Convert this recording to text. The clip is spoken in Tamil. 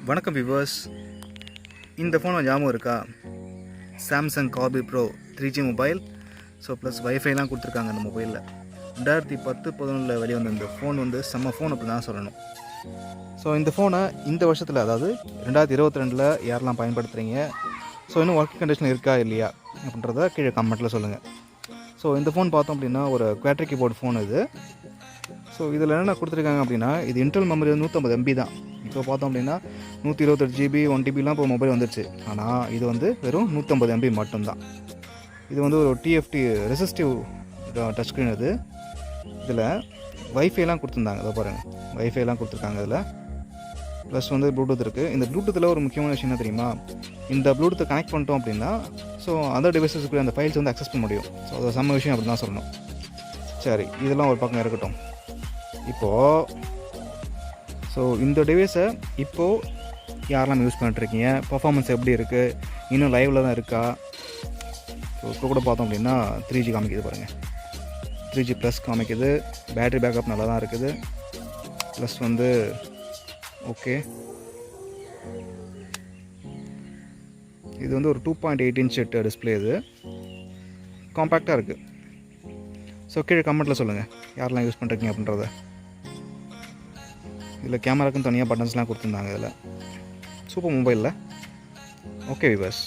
வணக்கம் வியூவர்ஸ், இந்த ஃபோன் ஞாபகம் இருக்கா? Samsung Corby pro 3G mobile. So plus வைஃபைலாம் கொடுத்துருக்காங்க இந்த மொபைலில். 2010-11 வெளிவந்த இந்த ஃபோன் செம்ம ஃபோன் அப்படி தான் சொல்லணும். ஸோ இந்த ஃபோனை இந்த வருஷத்தில், அதாவது 2022 யாரெல்லாம் பயன்படுத்துகிறீங்க, ஸோ இன்னும் ஒர்க்கிங் கண்டிஷன் இருக்கா இல்லையா அப்படின்றத கீழே கமெண்ட்டில் சொல்லுங்கள். ஸோ இந்த ஃபோன் பார்த்தோம் அப்படின்னா ஒரு குவாட்ரி கீபோர்டு ஃபோன் இது. ஸோ இதில் என்னென்ன கொடுத்துருக்காங்க அப்படின்னா, இது இன்டர்னல் மெமரி 150 MB தான். இப்போ பார்த்தோம் அப்படின்னா 128 GB 1 TBலாம் இப்போ மொபைல் வந்துடுச்சு. ஆனால் இது வெறும் 150 MB மட்டும்தான். இது ஒரு TFT ரெசிஸ்டிவ் டச் ஸ்க்ரீன். இதில் வைஃபைலாம் கொடுத்துருந்தாங்க. அதை பாருங்கள், வைஃபைலாம் கொடுத்துருக்காங்க. இதில் ப்ளஸ் ப்ளூடூத் இருக்குது. இந்த ப்ளூடூத்தில் ஒரு முக்கியமான விஷயம் என்ன தெரியுமா? இந்த ப்ளூடூத்தை கனெக்ட் பண்ணிட்டோம் அப்படின்னா ஸோ அதர் டிவைஸஸ்க்கு அந்த ஃபைல்ஸ் அக்சஸ் பண்ண முடியும். ஸோ அது செம்ம விஷயம் அப்படி தான் சொல்லணும். சரி, இதெல்லாம் ஒரு பக்கம் இருக்கட்டும். இப்போது ஸோ இந்த டிவைஸை இப்போது யாரெல்லாம் யூஸ் பண்ணிட்டுருக்கீங்க, பர்ஃபார்மன்ஸ் எப்படி இருக்குது, இன்னும் லைவில் தான் இருக்கா? ஸோ இப்போ கூட பார்த்தோம் அப்படின்னா 3G காமிக்குது பாருங்கள், 3G ப்ளஸ் காமிக்குது. பேட்ரி பேக்கப் நல்லா தான் இருக்குது. ப்ளஸ் ஓகே, இது ஒரு 2.8 inch டிஸ்பிளே. இது காம்பேக்டாக இருக்குது. ஸோ கீழே கமெண்ட்டில் சொல்லுங்கள் யாரெல்லாம் யூஸ் பண்ணுறீங்க அப்படின்றத. இதில் கேமராக்குன்னு தனியாக பட்டன்ஸ்லாம் கொடுத்துருந்தாங்க. இதில் சூப்பர் மொபைலில். Okay viewers.